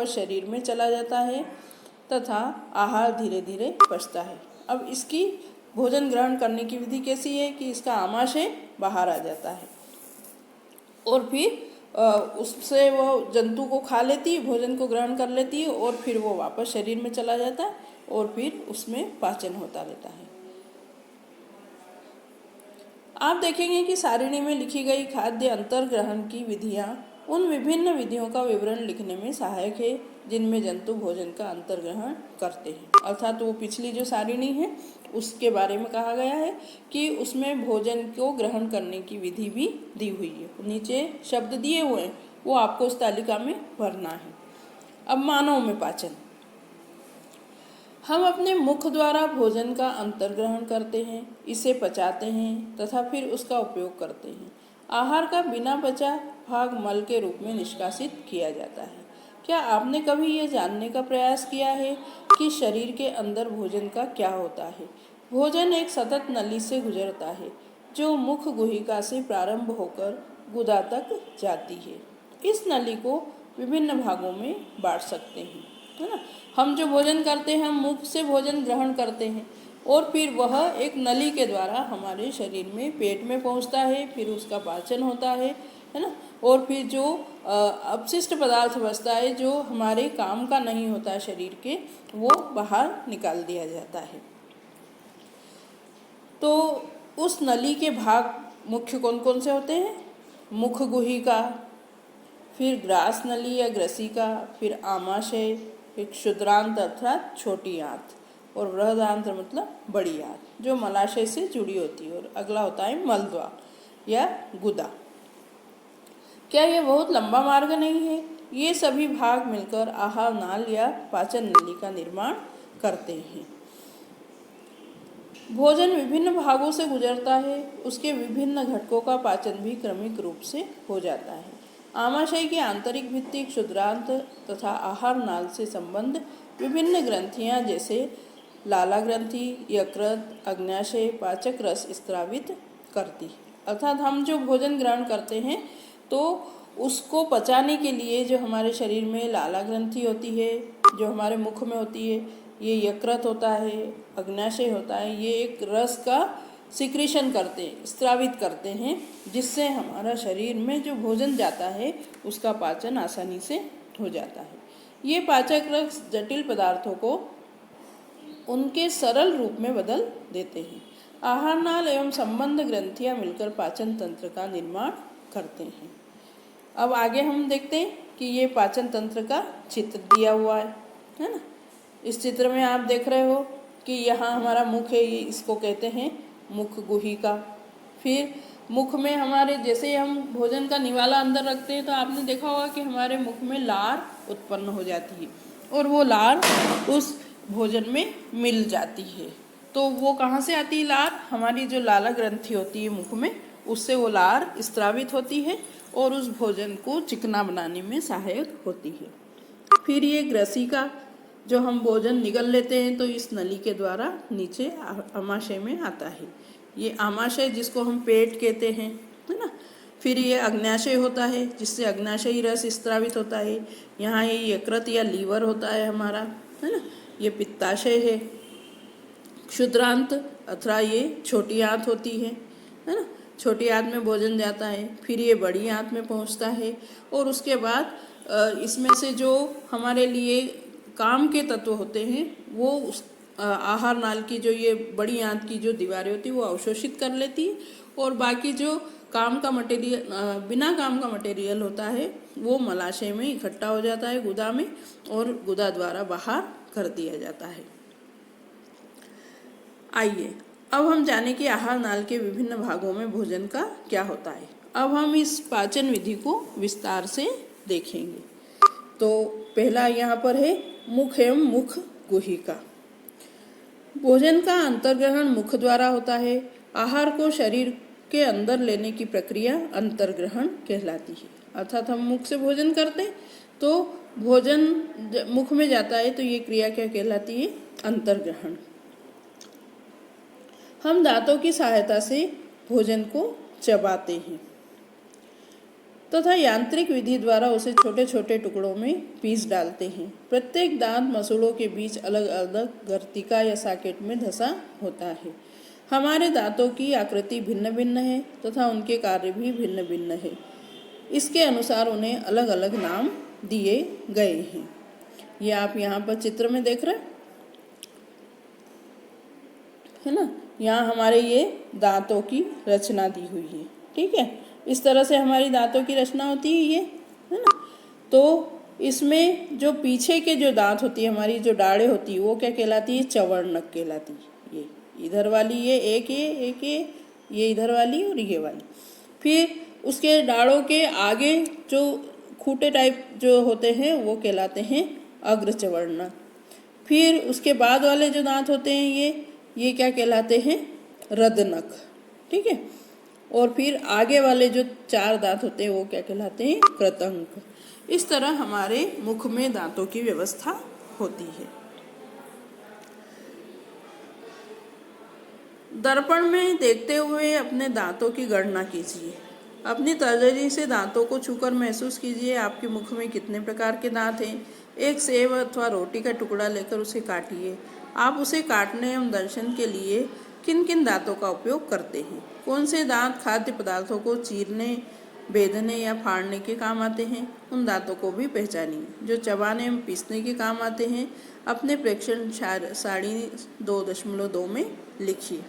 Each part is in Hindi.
वापस शरीर में चला जाता है तथा आहार धीरे धीरे पचता है। अब इसकी भोजन ग्रहण करने की विधि कैसी है कि इसका आमाशय बाहर आ जाता है और फिर उससे वो जंतु को खा लेती है, भोजन को ग्रहण कर लेती है और फिर वो वापस शरीर में चला जाता है और फिर उसमें पाचन होता रहता है। आप देखेंगे कि सारिणी में लिखी गई खाद्य अंतर्ग्रहण की विधियां उन विभिन्न विधियों का विवरण लिखने में सहायक है जिनमें जंतु भोजन का अंतर्ग्रहण करते हैं। अर्थात वो पिछली जो सारिणी है उसके बारे में कहा गया है कि उसमें भोजन को ग्रहण करने की विधि भी दी हुई है, नीचे शब्द दिए हुए हैं, वो आपको उस तालिका में भरना है। अब मानव में पाचन। हम अपने मुख द्वारा भोजन का अंतर्ग्रहण करते हैं, इसे पचाते हैं तथा फिर उसका उपयोग करते हैं। आहार का बिना पचा भाग मल के रूप में निष्कासित किया जाता है। क्या आपने कभी यह जानने का प्रयास किया है कि शरीर के अंदर भोजन का क्या होता है? भोजन एक सतत नली से गुजरता है जो मुख गुहिका से प्रारंभ होकर गुदा तक जाती है। इस नली को विभिन्न भागों में बांट सकते हैं, है ना। हम जो भोजन करते हैं, हम मुख से भोजन ग्रहण करते हैं और फिर वह एक नली के द्वारा हमारे शरीर में पेट में पहुंचता है, फिर उसका पाचन होता है ना। और फिर जो अपशिष्ट पदार्थ बचता है जो हमारे काम का नहीं होता है शरीर के, वो बाहर निकाल दिया जाता है। तो उस नली के भाग मुख्य कौन कौन से होते हैं? मुख गुहिका, फिर ग्रास नली या ग्रसिका, फिर आमाशय, फिर क्षुद्रांत अर्थात छोटी आंत और बृहदांत मतलब बड़ी आंत जो मलाशय से जुड़ी होती है, और अगला होता है मलद्वार या गुदा। क्या यह बहुत लंबा मार्ग नहीं है? ये सभी भाग मिलकर आहार नाल या पाचन नली का निर्माण करते हैं। भोजन विभिन्न भागों से गुजरता है, उसके विभिन्न घटकों का पाचन भी क्रमिक रूप से हो जाता है। आमाशय की आंतरिक भित्ति, क्षुद्रांत तथा आहार नाल से संबंध विभिन्न ग्रंथियां जैसे लाला ग्रंथि, यकृत, अग्न्याशय, पाचक रस स्त्रावित करती है। अर्थात हम जो भोजन ग्रहण करते हैं तो उसको पचाने के लिए जो हमारे शरीर में लाला ग्रंथि होती है, जो हमारे मुख में होती है, ये यकृत होता है, अग्न्याशय होता है, ये एक रस का सिक्रीशन करते हैं, स्त्रावित करते हैं, जिससे हमारा शरीर में जो भोजन जाता है उसका पाचन आसानी से हो जाता है। ये पाचक रस जटिल पदार्थों को उनके सरल रूप में बदल देते हैं। आहार नाल एवं संबंध ग्रंथियां मिलकर पाचन तंत्र का निर्माण करते हैं। अब आगे हम देखते हैं कि ये पाचन तंत्र का चित्र दिया हुआ है ना। इस चित्र में आप देख रहे हो कि यहाँ हमारा मुख है, ये इसको कहते हैं मुख गुहिका। फिर मुख में हमारे जैसे हम भोजन का निवाला अंदर रखते हैं तो आपने देखा होगा कि हमारे मुख में लार उत्पन्न हो जाती है और वो लार उस भोजन में मिल जाती है। तो वो कहाँ से आती है लार? हमारी जो लाला ग्रंथि होती है मुख में, उससे वो लार स्त्रावित होती है और उस भोजन को चिकना बनाने में सहायक होती है। फिर ये ग्रसिका, जो हम भोजन निगल लेते हैं तो इस नली के द्वारा नीचे आमाशय में आता है। ये आमाशय जिसको हम पेट कहते हैं, है ना। फिर ये अग्न्याशय होता है जिससे अग्न्याशयी रस स्त्रावित होता है। यहाँ ये यकृत या लीवर होता है हमारा, है ना। ये पित्ताशय है। क्षुद्रांत अथवा ये छोटी आंत होती है ना। छोटी आंत में भोजन जाता है, फिर ये बड़ी आंत में पहुँचता है और उसके बाद इसमें से जो हमारे लिए काम के तत्व होते हैं वो उस आहार नाल की जो ये बड़ी आंत की जो दीवारें होती है वो अवशोषित कर लेती है और बाकी जो काम का मटेरियल, बिना काम का मटेरियल होता है वो मलाशय में इकट्ठा हो जाता है गुदा में और गुदा द्वारा बाहर कर दिया जाता है। आइए अब हम जाने कि आहार नाल के विभिन्न भागों में भोजन का क्या होता है। अब हम इस पाचन विधि को विस्तार से देखेंगे। तो पहला यहाँ पर है मुख एवं मुख गुहिका। भोजन का अंतर्ग्रहण मुख द्वारा होता है। आहार को शरीर के अंदर लेने की प्रक्रिया अंतर्ग्रहण कहलाती है। अर्थात हम मुख से भोजन करते हैं तो भोजन मुख में जाता है तो ये क्रिया क्या कहलाती है? अंतर्ग्रहण। हम दांतों की सहायता से भोजन को चबाते हैं। तथा यांत्रिक विधि द्वारा उसे छोटे छोटे टुकड़ों में पीस डालते हैं। प्रत्येक दांत मसूड़ों के बीच अलग अलग गर्तिका या सॉकेट में धंसा होता है। हमारे दांतों की आकृति भिन्न भिन्न है तथा उनके कार्य भी भिन्न भिन्न है। इसके अनुसार उन्हें अलग अलग नाम दिए गए हैं। ये आप यहाँ पर चित्र में देख रहे है ना। यहाँ हमारे ये दांतों की रचना दी हुई है, ठीक है। इस तरह से हमारी दांतों की रचना होती है ये, है ना। तो इसमें जो पीछे के जो दांत होती है, हमारी जो डाढ़ें होती है, वो क्या कहलाती है? चवर्णक कहलाती है। ये इधर वाली ये एक ये इधर वाली और ये वाली। फिर उसके डाढ़ों के आगे जो खूंटे टाइप जो होते हैं वो कहलाते हैं अग्रचवर्णक। फिर उसके बाद वाले जो दांत होते हैं ये क्या कहलाते हैं? रदनक, ठीक है। और फिर आगे वाले जो 4 दांत होते हैं वो क्या कहलाते हैं? कृतंक। इस तरह हमारे मुख में दांतों की व्यवस्था होती है। दर्पण में देखते हुए अपने दांतों की गणना कीजिए। अपनी तर्जनी से दांतों को छूकर महसूस कीजिए आपके मुख में कितने प्रकार के दांत हैं। एक सेब अथवा रोटी का टुकड़ा लेकर उसे काटिए। आप उसे काटने एवं दंशन के लिए किन किन दांतों का उपयोग करते हैं? कौन से दांत खाद्य पदार्थों को चीरने, बेधने या फाड़ने के काम आते हैं? उन दांतों को भी पहचानिए जो चबाने एवं पीसने के काम आते हैं। अपने प्रेक्षण सारणी 2.2 में लिखिए।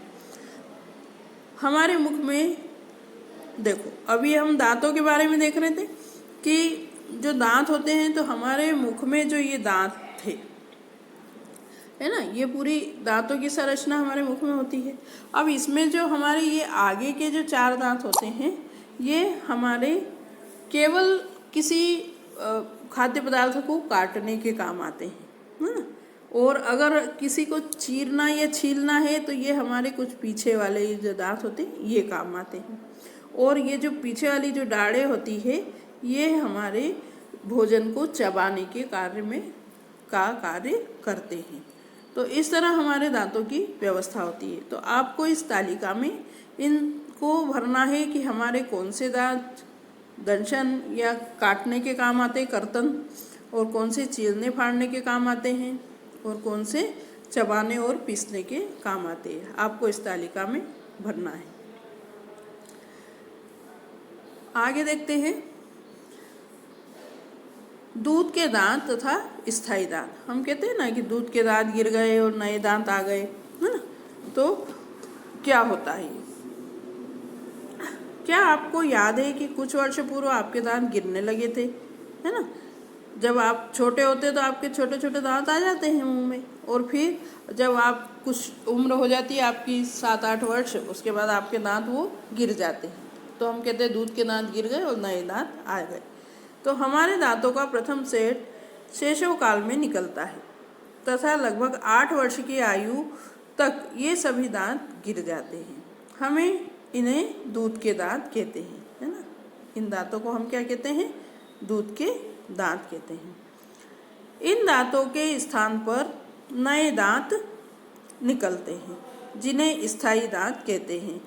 हमारे मुख में देखो, अभी हम दांतों के बारे में देख रहे थे कि जो दांत होते हैं, तो हमारे मुख में जो ये दांत थे, है ना, ये पूरी दांतों की संरचना हमारे मुख में होती है। अब इसमें जो हमारे ये आगे के जो 4 दांत होते हैं, ये हमारे केवल किसी खाद्य पदार्थ को काटने के काम आते हैं, है ना। और अगर किसी को चीरना या छीलना है तो ये हमारे कुछ पीछे वाले जो दांत होते हैं ये काम आते हैं। और ये जो पीछे वाली जो डाढ़ें होती है ये हमारे भोजन को चबाने के कार्य करते हैं। तो इस तरह हमारे दांतों की व्यवस्था होती है। तो आपको इस तालिका में इनको भरना है कि हमारे कौन से दांत दंशन या काटने के काम आते हैं, कर्तन, और कौन से चीरने फाड़ने के काम आते हैं, और कौन से चबाने और पीसने के काम आते हैं। आपको इस तालिका में भरना है। आगे देखते हैं दूध के दांत तथा स्थायी दांत। हम कहते हैं ना कि दूध के दांत गिर गए और नए दांत आ गए, है ना। तो क्या होता है? क्या आपको याद है कि कुछ वर्ष पूर्व आपके दांत गिरने लगे थे, है ना। जब आप छोटे होते तो आपके छोटे छोटे दांत आ जाते हैं मुंह में, और फिर जब आप कुछ उम्र हो जाती है आपकी 7-8 वर्ष, उसके बाद आपके दांत वो गिर जाते हैं। तो हम कहते हैं दूध के दांत गिर गए और नए दांत आ गए। तो हमारे दांतों का प्रथम सेट शैशव काल में निकलता है तथा लगभग 8 वर्ष की आयु तक ये सभी दांत गिर जाते हैं। हमें इन्हें दूध के दांत कहते हैं, है ना। इन दांतों को हम क्या कहते हैं? दूध के दांत कहते हैं। इन दांतों के स्थान पर नए दांत निकलते हैं जिन्हें स्थायी दांत कहते हैं।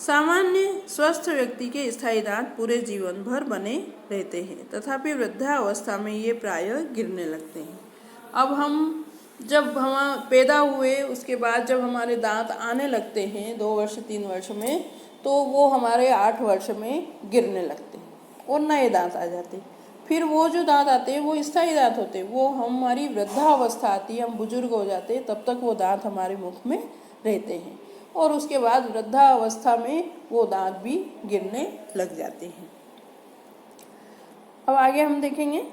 सामान्य स्वस्थ व्यक्ति के स्थायी दांत पूरे जीवन भर बने रहते हैं, तथापि वृद्धावस्था में ये प्रायः गिरने लगते हैं। अब जब हम पैदा हुए उसके बाद जब हमारे दांत आने लगते हैं 2 वर्ष 3 वर्ष में, तो वो हमारे 8 वर्ष में गिरने लगते हैं और नए दांत आ जाते हैं। फिर वो जो दांत आते हैं वो स्थायी दांत होते हैं। वो हमारी वृद्धावस्था आती है, हम बुजुर्ग हो जाते हैं, तब तक वो दांत हमारे मुख में रहते हैं, और उसके बाद वृद्धावस्था में वो दांत भी गिरने लग जाते हैं। अब आगे हम देखेंगे